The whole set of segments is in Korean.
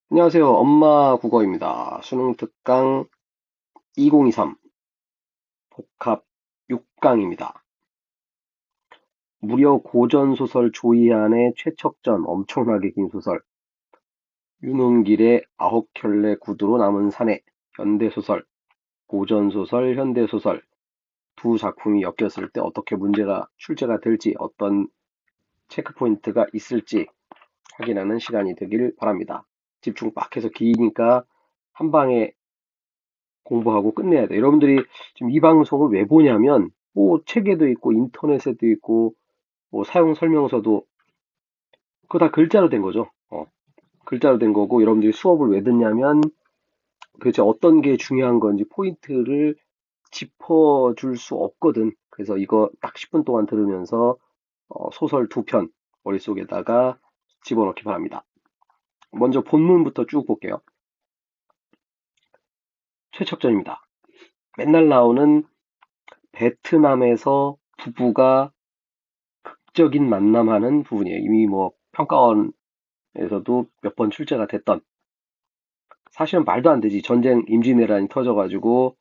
안녕하세요. 엄마 국어입니다. 수능 특강 2023 복합 6강입니다. 무려 고전소설 조이안의 최척전 엄청나게 긴 소설, 윤은길의 9켤레 구두로 남은 사내, 현대소설, 고전소설, 현대소설 두 작품이 엮였을 때 어떻게 문제가 출제가 될지 어떤 체크포인트가 있을지 확인하는 시간이 되길 바랍니다. 집중 빡 해서 기니까 한 방에 공부하고 끝내야 돼. 여러분들이 지금 이 방송을 왜 보냐면, 뭐 책에도 있고 인터넷에도 있고 뭐 사용 설명서도 그거 다 글자로 된 거죠. 글자로 된 거고, 여러분들이 수업을 왜 듣냐면 도대체 어떤 게 중요한 건지 포인트를 짚어줄 수 없거든. 그래서 이거 딱 10분 동안 들으면서 소설 두 편 머릿속에다가 집어넣기 바랍니다. 먼저 본문부터 쭉 볼게요. 최척전입니다. 맨날 나오는 베트남에서 부부가 적인 만남하는 부분이에요. 이미 뭐 평가원에서도 몇 번 출제가 됐던, 사실은 말도 안 되지. 전쟁 임진왜란이 터져가지고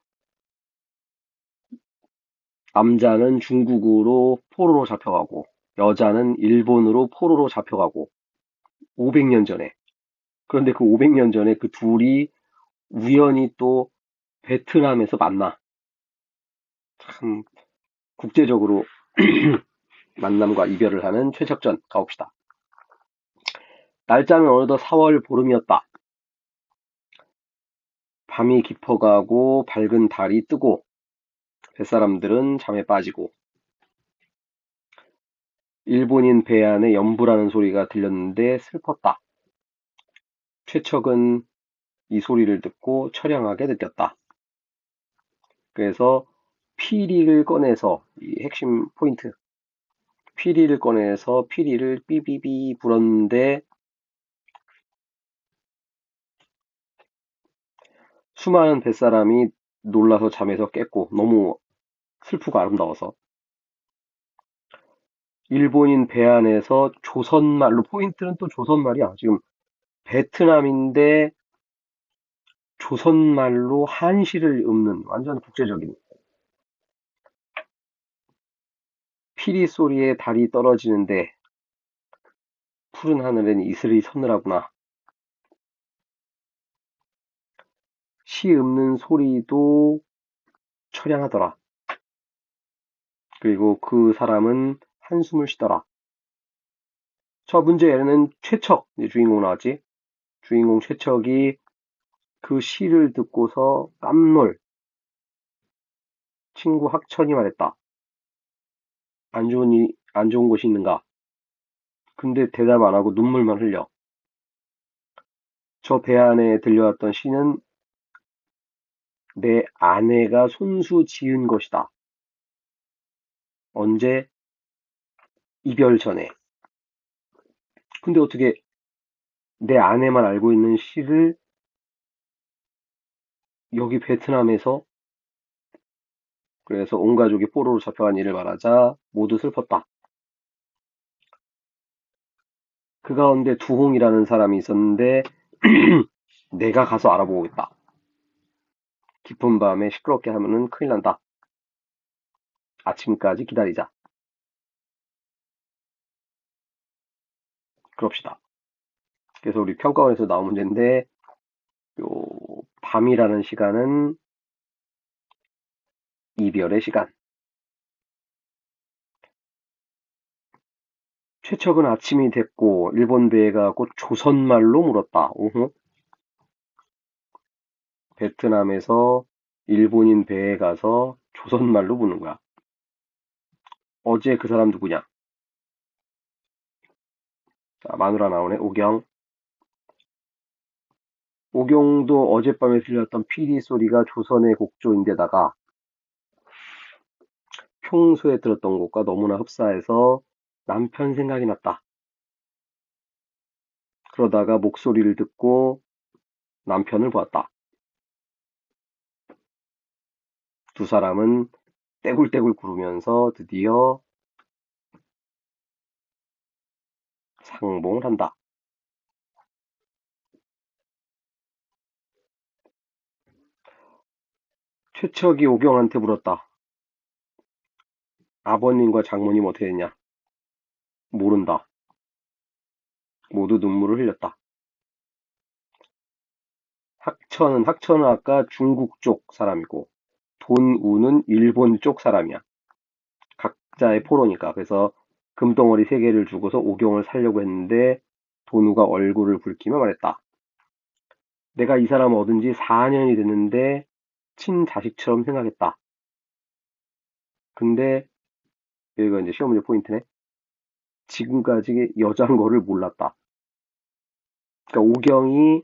남자는 중국으로 포로로 잡혀가고 여자는 일본으로 포로로 잡혀가고 500년 전에. 그런데 그 500년 전에 그 둘이 우연히 또 베트남에서 만나. 참 국제적으로 만남과 이별을 하는 최적전 가봅시다. 날짜는 어느덧 4월 보름이었다. 밤이 깊어가고 밝은 달이 뜨고 뱃사람들은 잠에 빠지고 일본인 배 안에 연부라는 소리가 들렸는데 슬펐다. 최척은 이 소리를 듣고 처량하게 느꼈다. 그래서 피리를 꺼내서, 이 핵심 포인트, 피리를 꺼내서 피리를 삐비비 불었는데 수많은 뱃사람이 놀라서 잠에서 깼고, 너무 슬프고 아름다워서 일본인 배 안에서 조선말로, 포인트는 또 조선말이야. 지금 베트남인데 조선말로 한시를 읊는 완전 국제적인, 피리 소리에 달이 떨어지는데 푸른 하늘엔 이슬이 서늘하구나. 시 읊는 소리도 처량하더라. 그리고 그 사람은 한숨을 쉬더라. 저 문제에는 최척, 이제 주인공 나왔지? 주인공 최척이 그 시를 듣고서 깜놀, 친구 학천이 말했다. 안 좋은 곳이 있는가? 근데 대답 안 하고 눈물만 흘려. 저 배 안에 들려왔던 시는 내 아내가 손수 지은 것이다. 언제? 이별 전에. 근데 어떻게 내 아내만 알고 있는 시를 여기 베트남에서, 그래서 온 가족이 포로로 잡혀간 일을 말하자 모두 슬펐다. 그 가운데 두홍이라는 사람이 있었는데 내가 가서 알아보겠다. 깊은 밤에 시끄럽게 하면은 큰일 난다. 아침까지 기다리자. 그럽시다. 그래서 우리 평가원에서 나온 문제인데, 요 밤이라는 시간은 이별의 시간. 최척은 아침이 됐고 일본 배에 가고 조선말로 물었다. 오호. 베트남에서 일본인 배에 가서 조선말로 묻는 거야. 어제 그 사람 누구냐? 자, 마누라 나오네. 오경. 오경도 어젯밤에 들렸던 피리 소리가 조선의 곡조인데다가 평소에 들었던 것과 너무나 흡사해서 남편 생각이 났다. 그러다가 목소리를 듣고 남편을 보았다. 두 사람은 떼굴떼굴 구르면서 드디어 상봉을 한다. 최척이 오경한테 물었다. 아버님과 장모님 어떻게 됐냐? 모른다. 모두 눈물을 흘렸다. 학천은 아까 중국 쪽 사람이고 돈우는 일본 쪽 사람이야. 각자의 포로니까. 그래서 금덩어리 3개를 주고서 오경을 살려고 했는데 돈우가 얼굴을 붉히며 말했다. 내가 이 사람을 얻은 지 4년이 됐는데 친자식처럼 생각했다. 근데 여기가 이제 시험 문제 포인트네. 지금까지 여자인 거를 몰랐다. 그러니까 오경이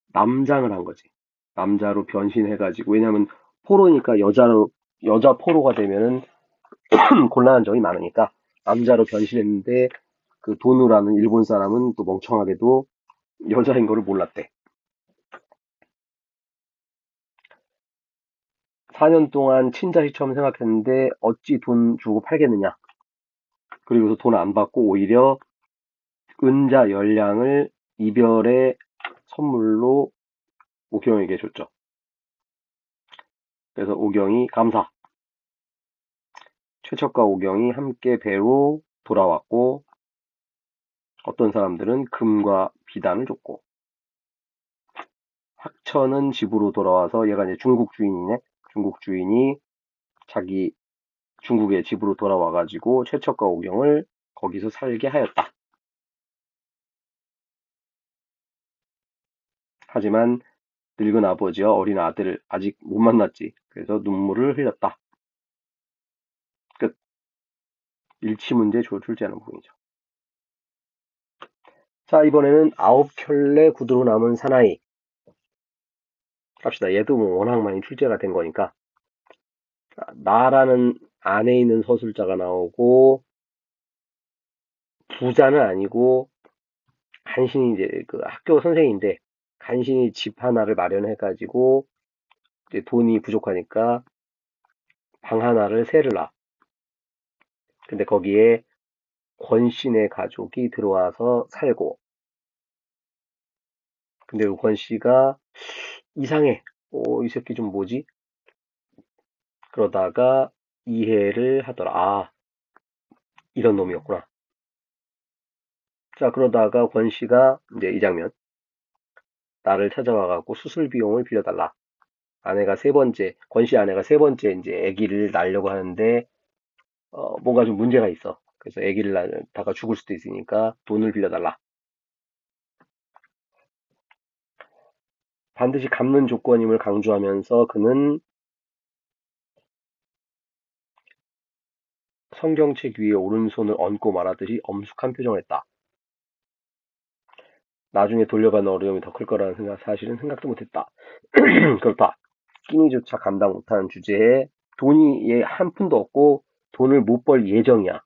남장을 한 거지. 남자로 변신해가지고. 왜냐면 포로니까 여자 포로가 되면은 곤란한 점이 많으니까 남자로 변신했는데 그 도누라는 일본 사람은 또 멍청하게도 여자인 거를 몰랐대. 4년 동안 친자식처럼 생각했는데 어찌 돈 주고 팔겠느냐. 그리고서 돈 안 받고 오히려 은자 10량을 이별의 선물로 오경에게 줬죠. 그래서 오경이 감사. 최척과 오경이 함께 배로 돌아왔고 어떤 사람들은 금과 비단을 줬고 학천은 집으로 돌아와서 얘가 이제 중국 주인이네. 중국 주인이 자기 중국의 집으로 돌아와가지고 최척과 오경을 거기서 살게 하였다. 하지만 늙은 아버지와 어린 아들을 아직 못 만났지. 그래서 눈물을 흘렸다. 끝. 일치문제 출제하는 부분이죠. 자, 이번에는 9켤레 구두로 남은 사나이. 갑시다. 얘도 뭐 워낙 많이 출제가 된 거니까. 자, 나라는 안에 있는 서술자가 나오고 부자는 아니고 간신히 이제 그 학교 선생인데 간신히 집 하나를 마련해가지고 이제 돈이 부족하니까 방 하나를 세를 놔. 근데 거기에 권씨네 가족이 들어와서 살고. 근데 그 권씨가 이상해. 이 새끼 좀 뭐지? 그러다가 이해를 하더라. 아, 이런 놈이었구나. 자, 그러다가 권씨가 이제 이 장면. 나를 찾아와갖고 수술 비용을 빌려달라. 권씨 아내가 3번째 이제 아기를 낳으려고 하는데, 뭔가 좀 문제가 있어. 그래서 아기를 낳다가 죽을 수도 있으니까 돈을 빌려달라. 반드시 갚는 조건임을 강조하면서 그는 성경책 위에 오른손을 얹고 말하듯이 엄숙한 표정을 했다. 나중에 돌려받는 어려움이 더 클 거라는 사실은 생각도 못했다. 그렇다. 끼니조차 감당 못하는 주제에 돈이 얘 한 푼도 없고 돈을 못 벌 예정이야.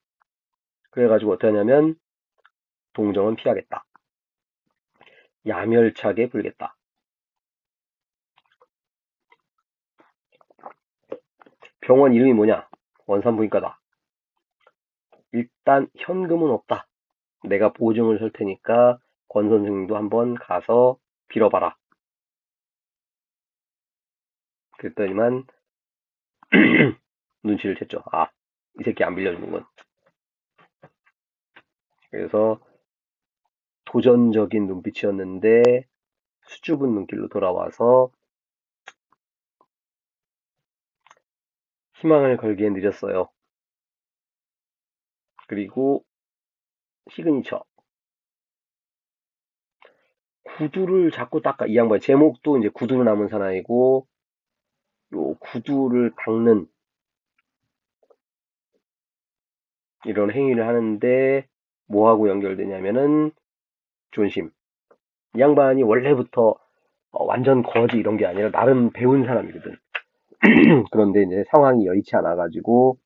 그래가지고 어떻게 하냐면 동정은 피하겠다. 야멸차게 불겠다. 병원 이름이 뭐냐? 원산부인과다. 일단 현금은 없다. 내가 보증을 설 테니까 권 선생님도 한번 가서 빌어봐라. 그랬더니만 눈치를 챘죠. 아, 이 새끼 안 빌려주는군. 그래서 도전적인 눈빛이었는데 수줍은 눈길로 돌아와서 희망을 걸기엔 늦었어요. 그리고 시그니처. 구두를 자꾸 닦아. 이 양반 제목도 이제 구두로 남은 사나이고 요 구두를 닦는 이런 행위를 하는데 뭐하고 연결되냐면은 존심. 이 양반이 원래부터 완전 거지 이런 게 아니라 나름 배운 사람이거든. 그런데 이제 상황이 여의치 않아가지고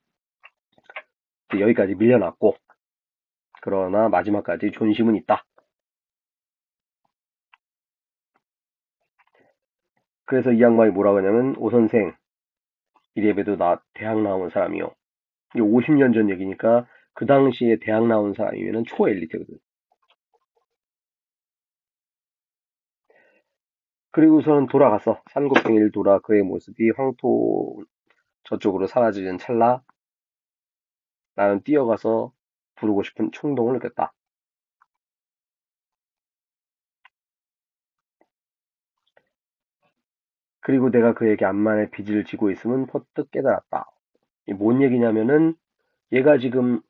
여기까지 밀려났고 그러나 마지막까지 존심은 있다. 그래서 이 양반이 뭐라고 하냐면 오 선생 이래봬도 나 대학 나온 사람이요. 이게 50년 전 얘기니까 그 당시에 대학 나온 사람이면 초엘리트거든. 그리고서는 돌아갔어. 산곡동일 돌아 그의 모습이 황토 저쪽으로 사라지는 찰나 나는 뛰어가서 부르고 싶은 충동을 느꼈다. 그리고 내가 그에게 암만의 빚을 지고 있음은 퍼뜩 깨달았다. 이 뭔 얘기냐면은 얘가 지금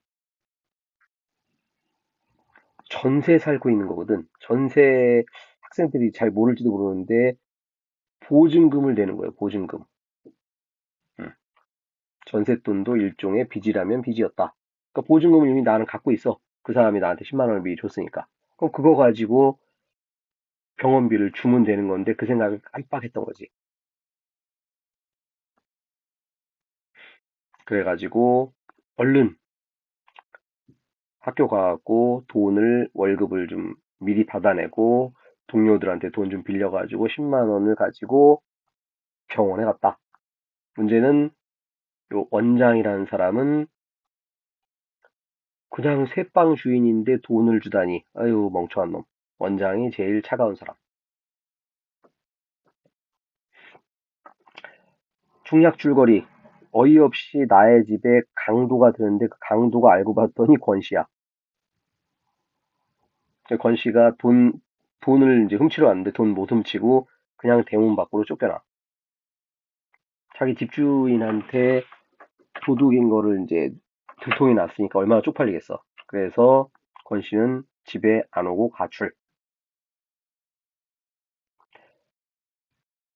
전세 살고 있는 거거든. 전세 학생들이 잘 모를지도 모르는데 보증금을 내는 거예요. 보증금. 음. 전셋돈도 일종의 빚이라면 빚이었다. 그러니까 보증금을 이미 나는 갖고 있어. 그 사람이 나한테 10만 원을 미리 줬으니까. 그럼 그거 가지고 병원비를 주면 되는 건데 그 생각을 깜빡했던 거지. 그래가지고 얼른 학교 가고 돈을 월급을 좀 미리 받아내고 동료들한테 돈 좀 빌려가지고 10만 원을 가지고 병원에 갔다. 문제는 요 원장이라는 사람은 그냥 쇠빵 주인인데 돈을 주다니. 아유 멍청한 놈. 원장이 제일 차가운 사람. 중약 줄거리. 어이없이 나의 집에 강도가 드는데 그 강도가 알고 봤더니 권 씨야. 권 씨가 돈을 이제 훔치러 왔는데 돈 못 훔치고 그냥 대문 밖으로 쫓겨나. 자기 집주인한테 도둑인 거를 이제 들통이 났으니까 얼마나 쪽팔리겠어. 그래서 권 씨는 집에 안 오고 가출.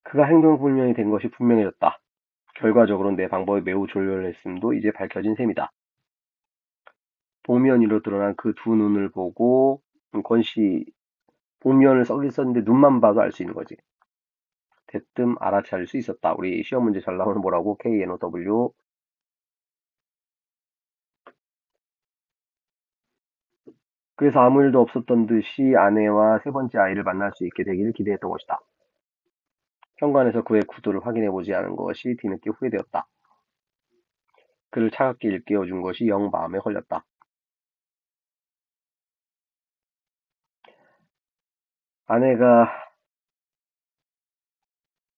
그가 행동불명이 된 것이 분명해졌다. 결과적으로 내 방법이 매우 졸렬했음도 이제 밝혀진 셈이다. 복면 위로 드러난 그 두 눈을 보고 권 씨 복면을 썩이 썼는데 눈만 봐도 알 수 있는 거지. 대뜸 알아차릴 수 있었다. 우리 시험 문제 잘 나오는 뭐라고? KNOW. 그래서 아무 일도 없었던 듯이 아내와 세 번째 아이를 만날 수 있게 되기를 기대했던 것이다. 현관에서 그의 구두를 확인해보지 않은 것이 뒤늦게 후회되었다. 그를 차갑게 일깨워준 것이 영 마음에 걸렸다. 아내가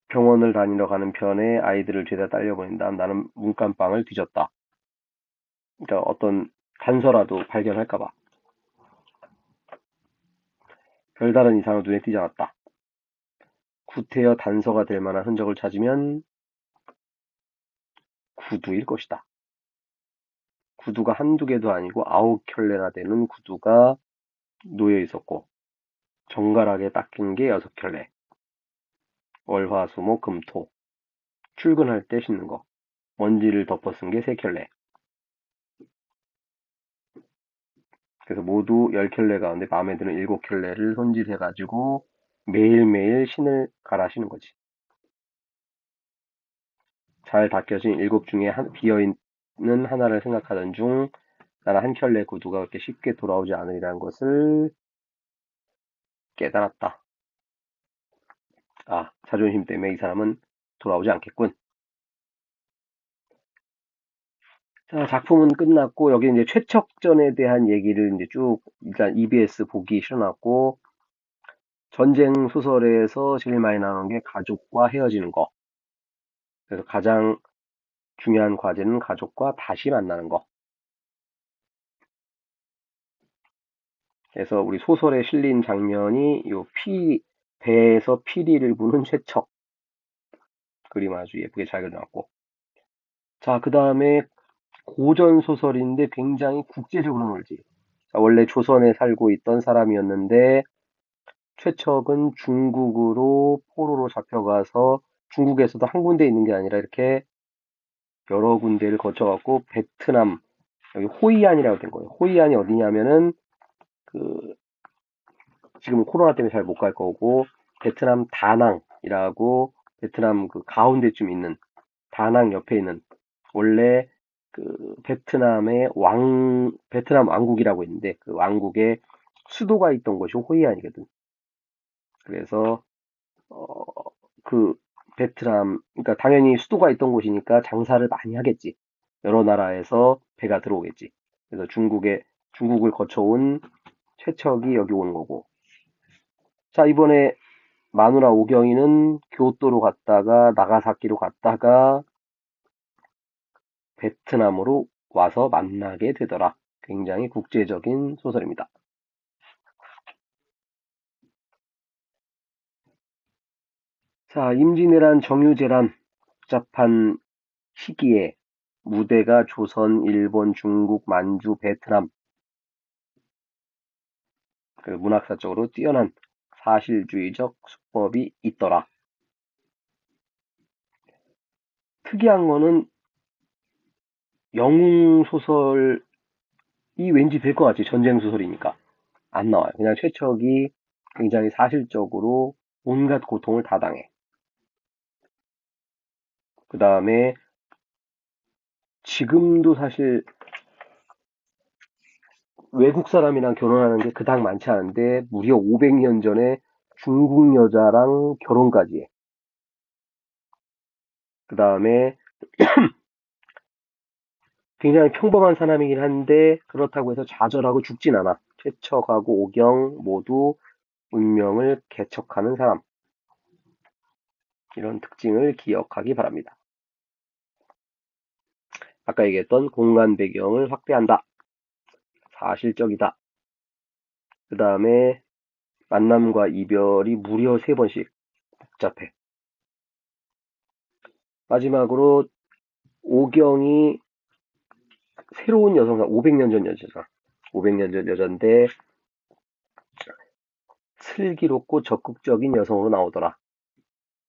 병원을 다니러 가는 편에 아이들을 죄다 딸려보낸 다음 나는 문간방을 뒤졌다. 그러니까 어떤 단서라도 발견할까 봐. 별다른 이상은 눈에 띄지 않았다. 구태여 단서가 될 만한 흔적을 찾으면 구두일 것이다. 구두가 한두 개도 아니고 9켤레나 되는 구두가 놓여 있었고 정갈하게 닦인 게 6켤레. 월, 화, 수, 목, 금, 토. 출근할 때 신는 거. 먼지를 덮어 쓴 게 3켤레. 그래서 모두 10켤레 가운데 마음에 드는 7켤레를 손질해가지고 매일매일 신을 갈아 신는 거지. 잘 닦여진 7 중에 비어있는 하나를 생각하던 중 나는 한 켤레 구두가 그렇게 쉽게 돌아오지 않으리라는 것을 깨달았다. 아, 자존심 때문에 이 사람은 돌아오지 않겠군. 자, 작품은 끝났고 여기 이제 최척전에 대한 얘기를 이제 쭉 일단 EBS 보기 실어놨고 전쟁 소설에서 제일 많이 나오는 게 가족과 헤어지는 거. 그래서 가장 중요한 과제는 가족과 다시 만나는 거. 그래서 우리 소설에 실린 장면이 요 배에서 피리를 부는 최척. 그림 아주 예쁘게 잘 그려놨고. 자, 그 다음에 고전 소설인데 굉장히 국제적으로 놀지. 자, 원래 조선에 살고 있던 사람이었는데 최척은 중국으로 포로로 잡혀가서 중국에서도 한 군데 있는 게 아니라 이렇게 여러 군데를 거쳐갖고 베트남, 여기 호이안이라고 된 거예요. 호이안이 어디냐면은 그 지금 코로나 때문에 잘 못 갈 거고 베트남 다낭이라고 베트남 그 가운데쯤 있는 다낭 옆에 있는 원래 그 베트남 왕국이라고 있는데 그 왕국의 수도가 있던 곳이 호이안이거든. 그래서 어, 그 베트남 그러니까 당연히 수도가 있던 곳이니까 장사를 많이 하겠지. 여러 나라에서 배가 들어오겠지. 그래서 중국을 거쳐온 최척이 여기 오는 거고. 자, 이번에 마누라 오경이는 교토로 갔다가 나가사키로 갔다가 베트남으로 와서 만나게 되더라. 굉장히 국제적인 소설입니다. 자, 임진왜란, 정유재란 복잡한 시기에 무대가 조선, 일본, 중국, 만주, 베트남 그 문학사적으로 뛰어난 사실주의적 수법이 있더라. 특이한 거는 영웅 소설이 왠지 될 것 같지. 전쟁 소설이니까. 안 나와요. 그냥 최척이 굉장히 사실적으로 온갖 고통을 다 당해. 그 다음에 지금도 사실 외국 사람이랑 결혼하는 게 그닥 많지 않은데 무려 500년 전에 중국 여자랑 결혼까지 해. 그 다음에 굉장히 평범한 사람이긴 한데 그렇다고 해서 좌절하고 죽진 않아. 최척하고 오경 모두 운명을 개척하는 사람. 이런 특징을 기억하기 바랍니다. 아까 얘기했던 공간 배경을 확대한다. 사실적이다. 그 다음에 만남과 이별이 무려 3번씩 복잡해. 마지막으로 오경이 새로운 여성상 500년 전 여자잖아. 500년 전 여잔데 슬기롭고 적극적인 여성으로 나오더라.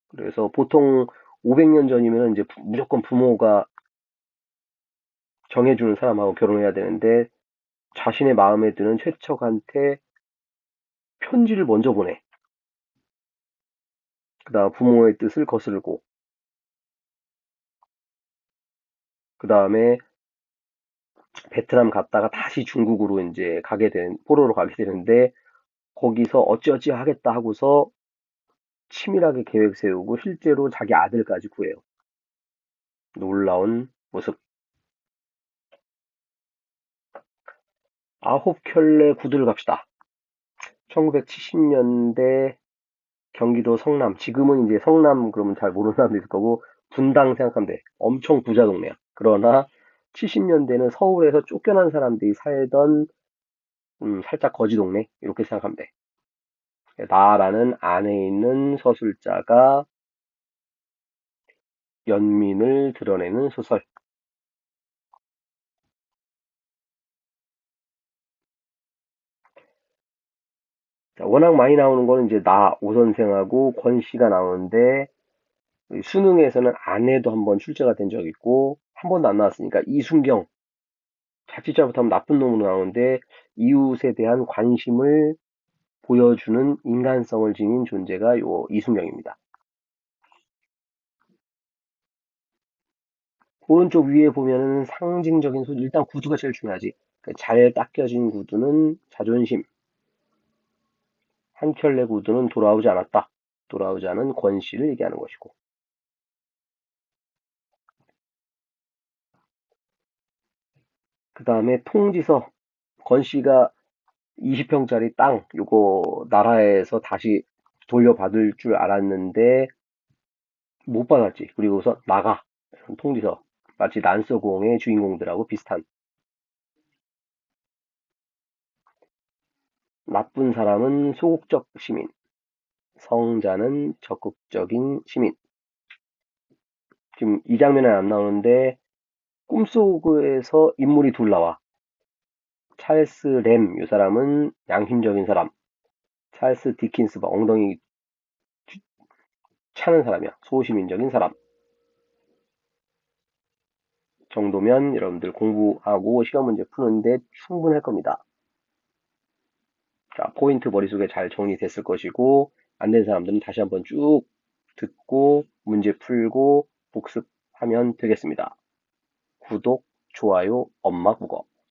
그래서 보통 500년 전이면 이제 무조건 부모가 정해주는 사람하고 결혼해야 되는데 자신의 마음에 드는 최척한테 편지를 먼저 보내. 그 다음 부모의 뜻을 거스르고 그 다음에 베트남 갔다가 다시 중국으로 이제 포로로 가게 되는데 거기서 어찌어찌 하겠다 하고서 치밀하게 계획 세우고 실제로 자기 아들까지 구해요. 놀라운 모습. 아홉 켤레 구두를 갑시다. 1970년대 경기도 성남. 지금은 이제 성남 그러면 잘 모르는 사람도 있을 거고 분당 생각하면 돼. 엄청 부자 동네야. 그러나 70년대는 서울에서 쫓겨난 사람들이 살던 살짝 거지 동네 이렇게 생각하면 돼. 나라는 안에 있는 서술자가 연민을 드러내는 소설. 자, 워낙 많이 나오는 거는 이제 나 오선생하고 권 씨가 나오는데 수능에서는 아내도 한번 출제가 된 적 있고 한 번도 안 나왔으니까 이순경 자칫 잘못하면 나쁜 놈으로 나오는데 이웃에 대한 관심을 보여주는 인간성을 지닌 존재가 요 이순경입니다. 오른쪽 위에 보면은 상징적인 소리, 일단 구두가 제일 중요하지. 잘 닦여진 구두는 자존심, 한 켤레 구두는 돌아오지 않았다. 돌아오지 않은 권 씨를 얘기하는 것이고. 그 다음에 통지서, 권 씨가 20평짜리 땅, 요거 나라에서 다시 돌려받을 줄 알았는데 못 받았지. 그리고서 나가. 통지서. 마치 난서공의 주인공들하고 비슷한. 나쁜 사람은 소극적 시민, 성자는 적극적인 시민. 지금 이 장면은 안 나오는데 꿈속에서 인물이 둘 나와. 찰스 램, 이 사람은 양심적인 사람. 찰스 디킨스, 막 엉덩이 차는 사람이야. 소시민적인 사람. 정도면 여러분들 공부하고 시험 문제 푸는데 충분할 겁니다. 자, 포인트 머릿속에 잘 정리됐을 것이고, 안 된 사람들은 다시 한번 쭉 듣고, 문제 풀고, 복습하면 되겠습니다. 구독, 좋아요, 엄마 국어.